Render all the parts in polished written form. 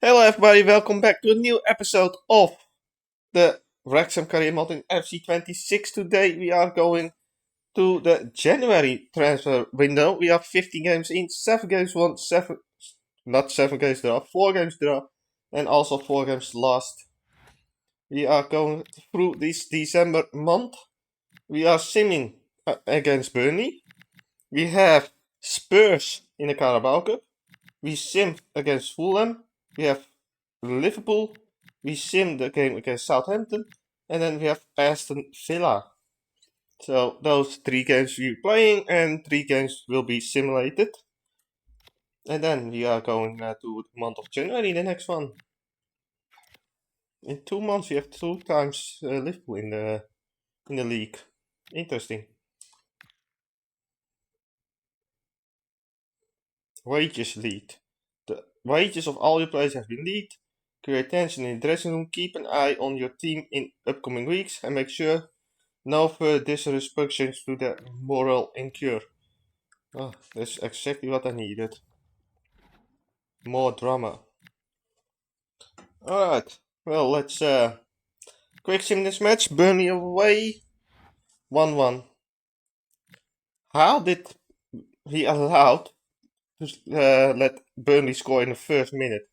Hello everybody, welcome back to a new episode of the Wrexham Career Mode in FC26. Today we are going to the January transfer window. We are 15 games in, 7 games won, 7 games draw, 4 games draw, and also 4 games lost. We are going through this December month. We are simming against Burnley. We have Spurs in the Carabao Cup. We simmed against Fulham. We have Liverpool. We simmed the game against Southampton. And then we have Aston Villa. So those 3 games we're playing and 3 games will be simulated. And then we are going to the month of January, the next one. In 2 months we have 2 times Liverpool in the league. Interesting. Wages lead. The wages of all your players have been lead. Create tension in the dressing room. Keep an eye on your team in upcoming weeks and make sure no further disrespections to the moral incur. Oh, that's exactly what I needed. More drama. Alright, well let's quick sim this match. Burnley away. 1-1. How did he allowed to let Burnley score in the first minute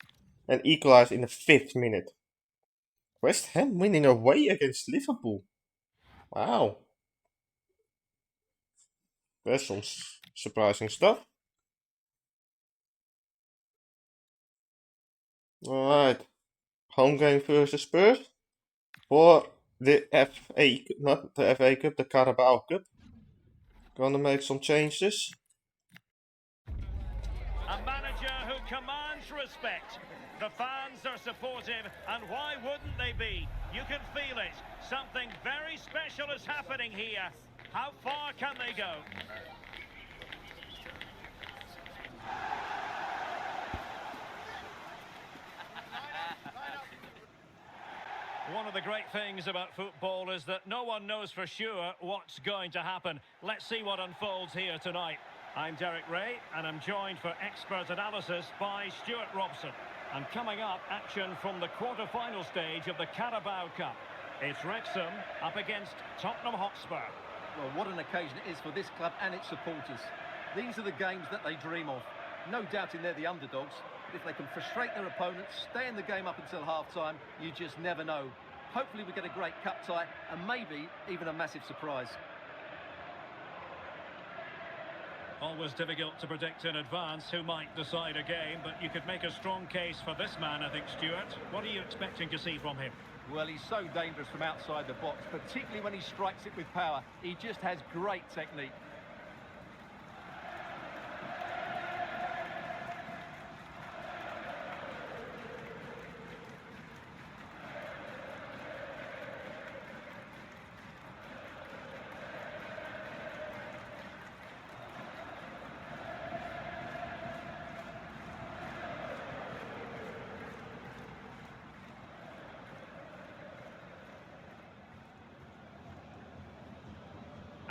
and equalize in the 5th minute? West Ham winning away against Liverpool. Wow. There's some surprising stuff. Alright. Home game versus Spurs. For the FA, not the FA Cup, the Carabao Cup. Gonna make some changes. A manager who commands respect. The fans are supportive, and why wouldn't they be? You can feel it. Something very special is happening here. How far can they go? One of the great things about football is that no one knows for sure what's going to happen. Let's see what unfolds here tonight. I'm Derek Ray, and I'm joined for expert analysis by Stuart Robson. And coming up, action from the quarter-final stage of the Carabao Cup. It's Wrexham up against Tottenham Hotspur. Well, what an occasion it is for this club and its supporters. These are the games that they dream of. No doubting they're the underdogs, but if they can frustrate their opponents, stay in the game up until half-time, you just never know. Hopefully we get a great cup tie and maybe even a massive surprise. Always difficult to predict in advance who might decide a game, but you could make a strong case for this man, I think, Stuart. What are you expecting to see from him? Well, he's so dangerous from outside the box, particularly when he strikes it with power. He just has great technique.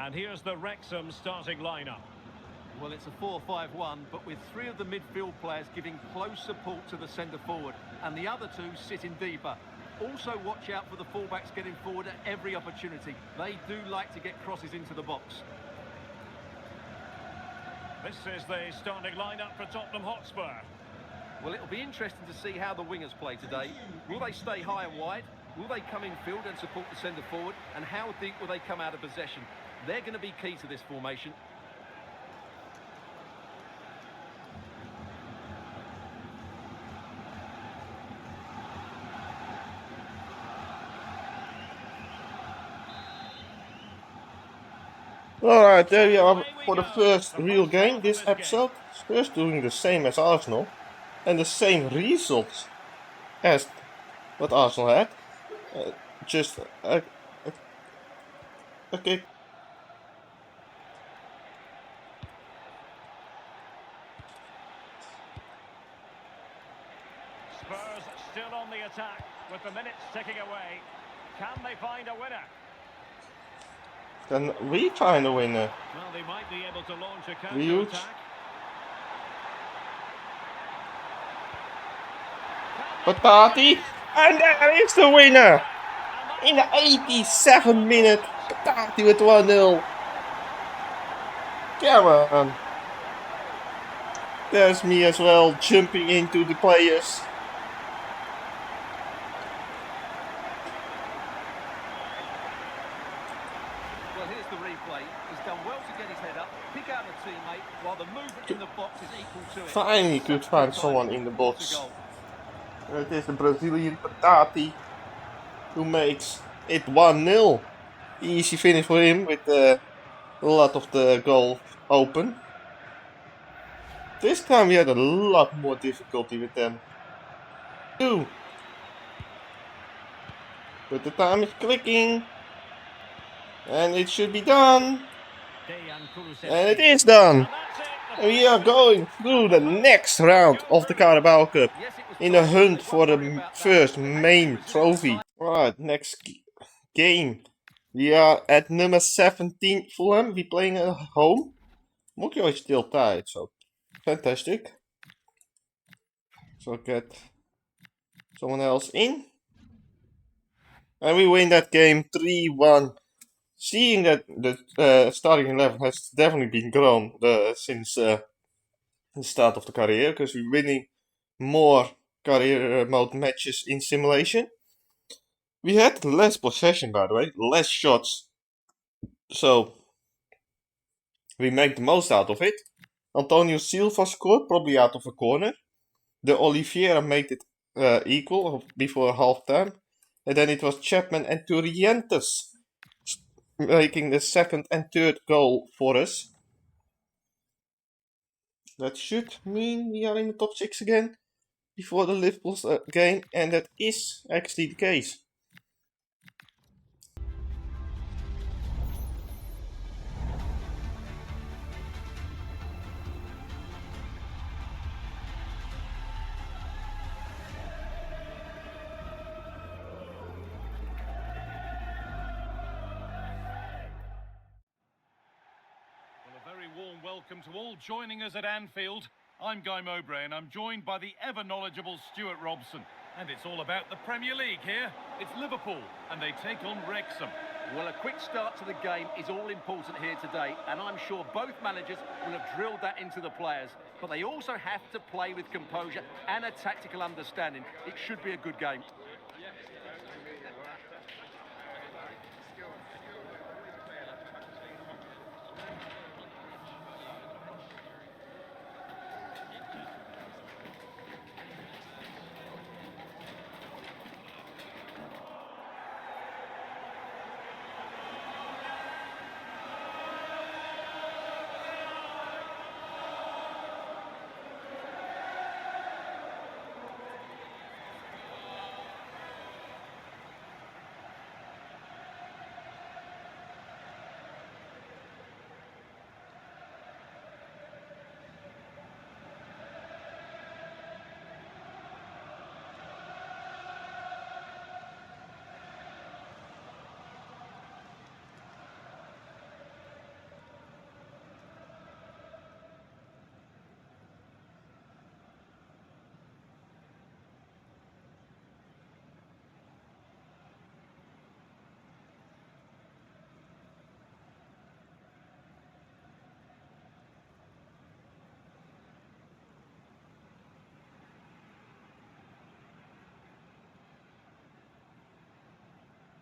And here's the Wrexham starting lineup. Well, it's a 4-5-1, but with 3 of the midfield players giving close support to the centre-forward, and the other 2 sitting deeper. Also watch out for the fullbacks getting forward at every opportunity. They do like to get crosses into the box. This is the starting lineup for Tottenham Hotspur. Well, it'll be interesting to see how the wingers play today. Will they stay high and wide? Will they come in field and support the centre-forward? And how deep will they come out of possession? They're going to be key to this formation. Alright, there we are for the first real game this episode. Spurs doing the same as Arsenal. And the same results as what Arsenal had. Just okay. Spurs still on the attack with the minutes ticking away. Can they find a winner? Can we find a winner? Well, they might be able to launch a Huge. counter-attack. Can Patati, and there is the winner! In the 87th minute, Patati with 1-0. Come on. There's me as well, jumping into the players. Well, here's the replay. He's done well to get his head up, pick out a teammate, while the movement in the box is equal to it. Finally could find someone in the box. It is the Brazilian Patati who makes it 1-0. Easy finish for him with a lot of the goal open. This time we had a lot more difficulty with them. Too. But the time is clicking. And it should be done. And it is done. And we are going through the next round of the Carabao Cup in a hunt for the first main trophy. Right, next game. We are at number 17 Fulham. We playing at home. Mokyo is still tired, so fantastic. So get someone else in. And we win that game 3-1. Seeing that the starting 11 has definitely been grown since the start of the career, because we're winning more career mode matches in simulation. We had less possession, by the way, less shots, so we make the most out of it. Antonio Silva scored, probably out of a corner. The Oliveira made it equal before half time, and then it was Chapman and Turientes making the second and third goal for us. That should mean we are in the top 6 again before the Liverpool game, and that is actually the case. A very warm welcome to all joining us at Anfield. I'm Guy Mowbray and I'm joined by the ever knowledgeable Stuart Robson. And it's all about the Premier League here. It's Liverpool and they take on Wrexham. Well, a quick start to the game is all important here today, and I'm sure both managers will have drilled that into the players. But they also have to play with composure and a tactical understanding. It should be a good game.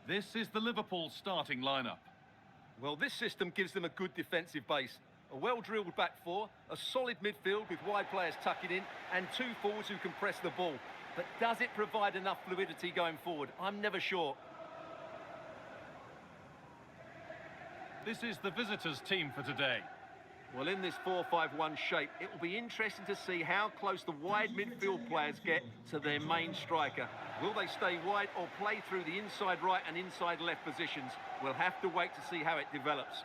This is the Liverpool starting lineup. Well, this system gives them a good defensive base. A well-drilled back four, a solid midfield with wide players tucking in, and two forwards who can press the ball. But does it provide enough fluidity going forward? I'm never sure. This is the visitors' team for today. Well, in this 4-5-1 shape, it will be interesting to see how close the wide midfield players get to their main striker. Will they stay wide or play through the inside right and inside left positions? We'll have to wait to see how it develops.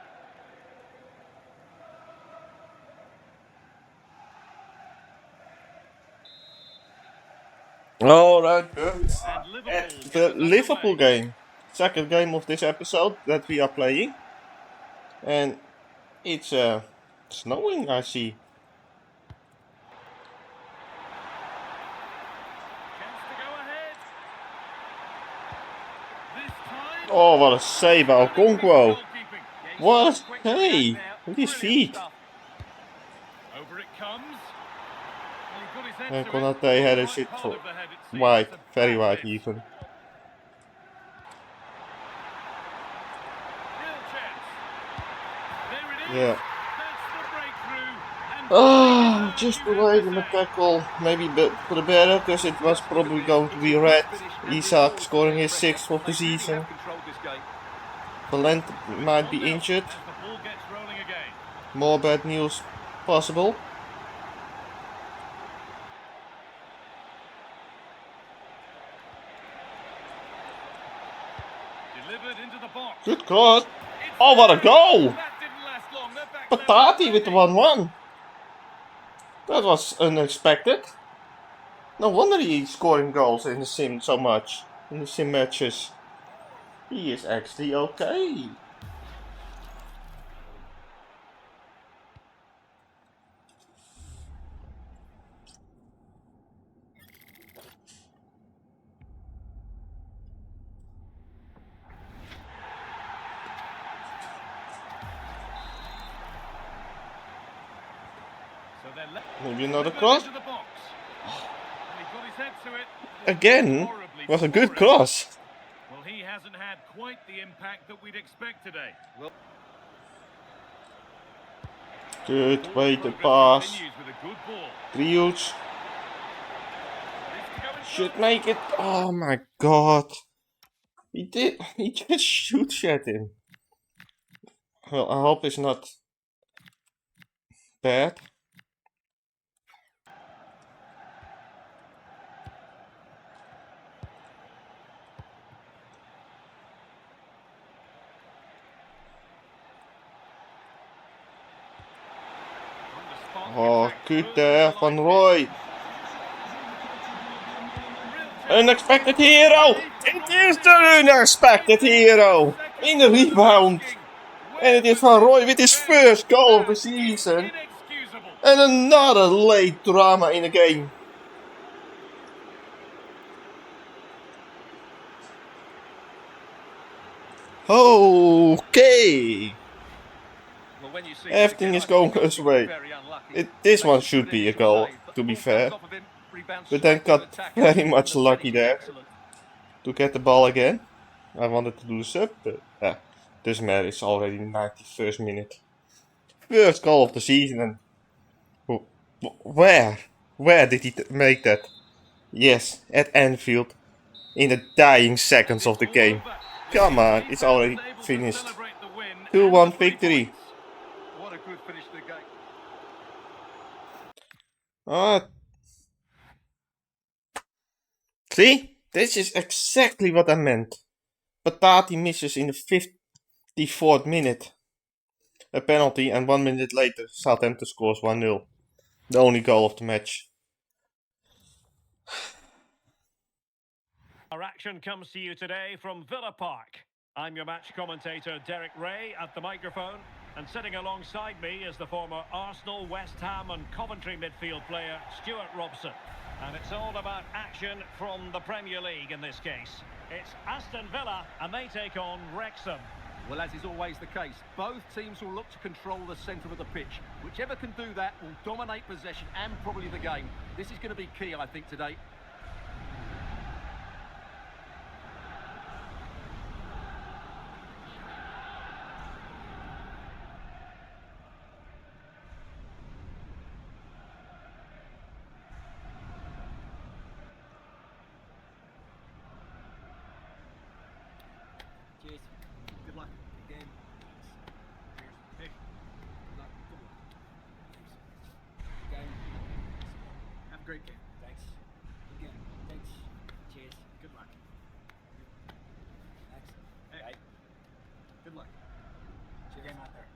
Alright, And the Liverpool game. Second game of this episode that we are playing. And it's snowing, I see. Chance to go Oh, what a save by Okonkwo. Yeah, he's What so a quick to react save now. with his Brilliant feet. stuff. Over it comes. Well, he got his head And to it. Konate Not had the a right shit part for of the head, it seems. wide, It's a very bad wide miss. even. Real chance. There it is. Yeah. That's the breakthrough. And Ah, well just deserved, the you have way to the say. tackle maybe for the better, because it was Just look at probably this. going to It's be a good red. finish and Isak reward for scoring their his pressure. 6th of the They really have season. controlled this game. Valent So it's might 1-0 be injured. as the ball gets rolling again. More bad news possible. Delivered into the box. Good cross. It's Oh, what a there. goal! That didn't last long. They're back level Patati with the already. 1-1. That was unexpected. No wonder he's scoring goals in the sim so much. In the sim matches. He is actually okay. So they're left. Maybe another Delivered cross. into the box. And he got his head to it. Again. Horribly Was a for good him. cross. Well, he hasn't had quite the impact that we'd expect today. Well, Good forward weighted progress pass. continues with a good ball. Driuc This to go in should front. make it. Oh my god. He did. He just shoots at him. Well, I hope it's not bad. On the spot, gets Oh, a good good there, little Van life Roy. hit. Real chance. Unexpected hero! He could It not is finish. the unexpected Is it hero! 2 seconds In the more than rebound! asking? And Where it is was Van this Roy with his defence? first goal of the That is season. inexcusable. And another late drama in the game. Okay! Well, when you see this Everything again, is I think going you've got to his be way. very unlucky. He This makes one a good should be a initial goal, save, but the to be ball comes fair. off of him, rebounds But then straight to his got attacker, very and much the lucky finish is there excellent. to get the ball again. I wanted to do the sub, but doesn't matter, it's already 91st minute. First goal of the season, and where? Where did he make that? Yes, at Anfield, in the dying And seconds of it's the all game. over. The Come on, it's defenders already able to finished. celebrate the win and the 2-1 3 victory. points. What a good finish to the game. Ah, see? This is exactly what I meant. Patati misses in the 54th minute a penalty, and 1 minute later Southampton scores 1-0. The only goal of the match. Our action comes to you today from Villa Park. I'm your match commentator Derek Ray at the microphone, and sitting alongside me is the former Arsenal, West Ham and Coventry midfield player Stuart Robson. And it's all about action from the Premier League in this case. It's Aston Villa and they take on Wrexham. Well, as is always the case, both teams will look to control the centre of the pitch. Whichever can do that will dominate possession and probably the game. This is going to be key, I think, today. Cheers. Good luck. Good game. Cheers. Hey. Good luck. Good luck. Thanks. Good game. Have a great game. Thanks. Good game. Thanks. Cheers. Good luck. Thanks. Hey. Bye. Good luck. Cheers. Game out there.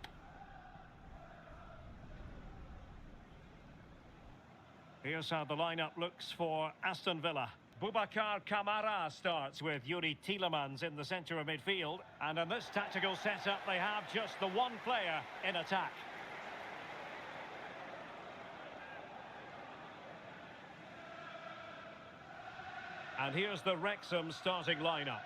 Here's how the lineup looks for Aston Villa. Boubacar Kamara starts with Yuri Tielemans in the centre of midfield. And in this tactical setup, they have just the one player in attack. And here's the Wrexham starting lineup.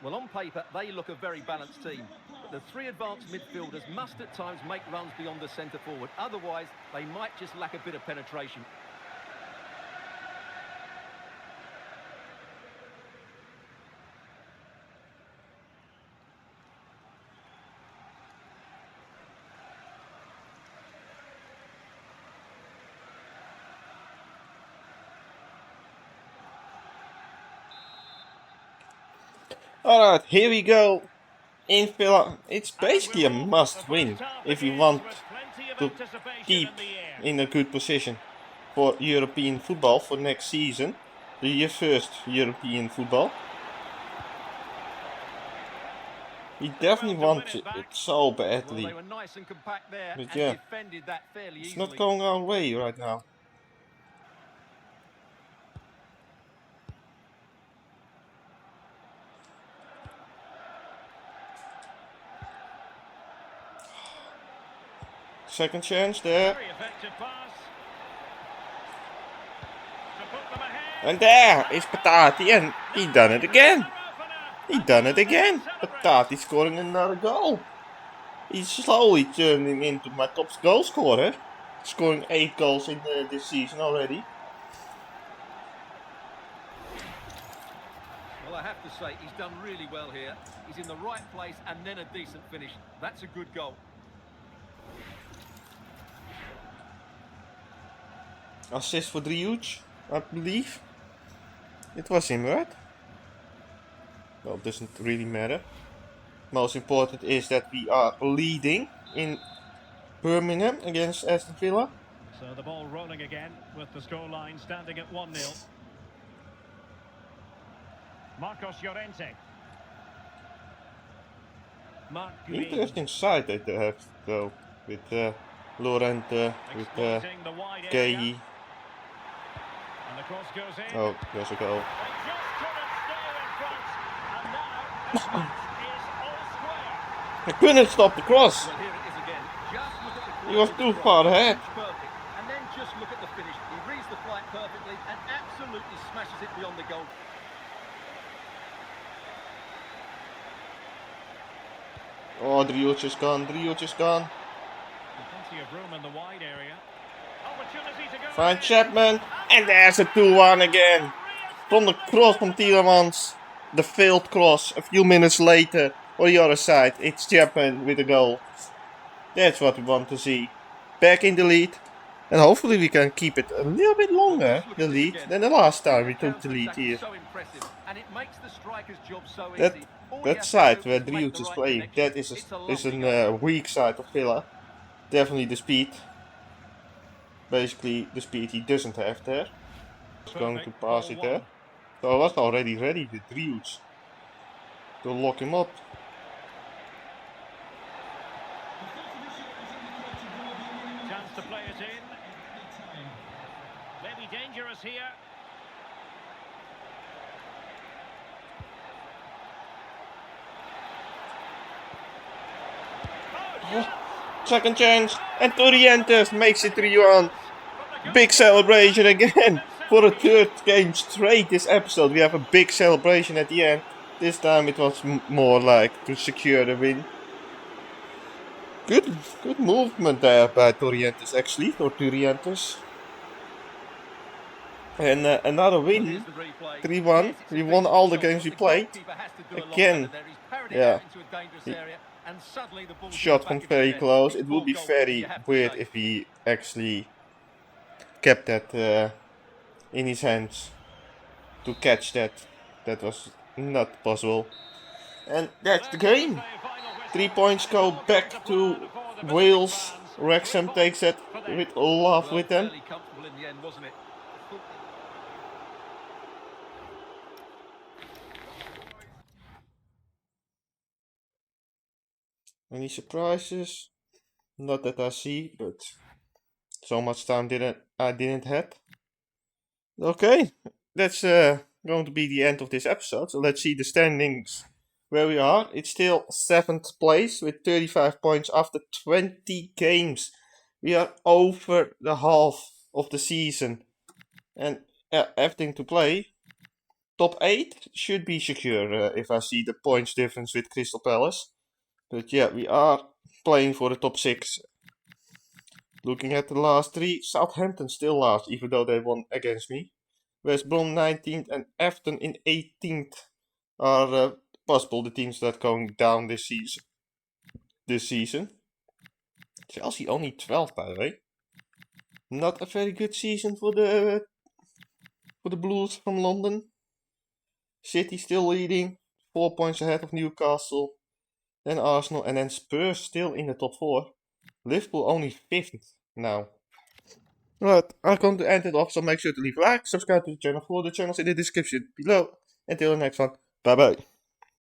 Well, on paper, they look a very balanced team. But the three advanced midfielders must at times make runs beyond the centre forward. Otherwise, they might just lack a bit of penetration. Alright, here we go. In Villa, it's And basically a we're off. The must win first half if you begins want with plenty of to anticipation keep in the air. in a good position for European football for next season. The first European football. We Did well definitely to win want it it back. so Well, badly. they were nice and compact there But and yeah, defended that fairly it's easily. not going our way right now. Second chance there. Very effective pass. To put them ahead. And there is Patati, and he done it again. Their opener. He And done now it they again. can celebrate. Patati scoring another goal. He's slowly turning into my top goal scorer. Scoring 8 goals in this season already. Well, I have to say, he's done really well here. He's in the right place and then a decent finish. That's a good goal. Assist for Driouch, I believe. It was him, right? Well, it doesn't really matter. Most important is that we are leading in Birmingham against Aston Villa. So the ball rolling again with the scoreline standing at 1-0. Marcos Llorente. Mark Green. Interesting side that they have though, with Llorente, with Exploiting the wide area. Gay. And the cross goes in. Oh, there's a goal. They just couldn't stay in front. And now this match is all square. I couldn't stop the cross. Well, here it is again. Just look at the He was quality of too the far cross. ahead. It's perfect. And then just look at the finish. He reads the flight perfectly and absolutely smashes it beyond the goal. Oh, Driouch is gone. Driouch is gone. Plenty of room in the wide area. Opportunity to go Find ahead. Chapman. And there's a 2-1 again. From the cross from Tielemans. The failed cross. A few minutes later, on the other side, it's Chapman with a goal. That's what we want to see. Back in the lead. And hopefully we can keep it a little bit longer, the lead, than the last time we took the lead here. So impressive, and it makes the striker's job so That easy. All he that has to side do where is make Driouch the is right playing, connection. that It's is lovely a goal. weak side of Villa. Definitely the speed. Basically the speed he doesn't have there. He's going to pass it there. So I was already ready with Driouch to lock him up. Chance to play it in. Maybe dangerous here. Second chance, and Torrientes makes it 3-1. Big celebration again. For the third game straight this episode, we have a big celebration at the end. This time it was more like to secure the win. Good movement there by Torrientes actually, or Torrientes. And another win, 3-1. We won all the games we played. Again, yeah. Shot from very close. It would be very weird if he actually kept that in his hands to catch that. That was not possible. And that's the game. 3 points go back to Wales. Wrexham takes it with love with them. Any surprises? Not that I see, but so much time I didn't have. Okay, that's going to be the end of this episode. So let's see the standings where we are. It's still 7th place with 35 points after 20 games. We are over the half of the season and everything to play. top 8 should be secure if I see the points difference with Crystal Palace. But yeah, we are playing for the top 6. Looking at the last 3, Southampton still last, even though they won against me. West Brom 19th and Everton in 18th are possible the teams that going down this season. Chelsea only 12th, by the way. Not a very good season for the Blues from London. City still leading, 4 points ahead of Newcastle. Then Arsenal and then Spurs still in the top 4. Liverpool only 5th now. Right, I'm going to end it off, so make sure to leave a like, subscribe to the channel, follow the channels in the description below. Until the next one, bye bye.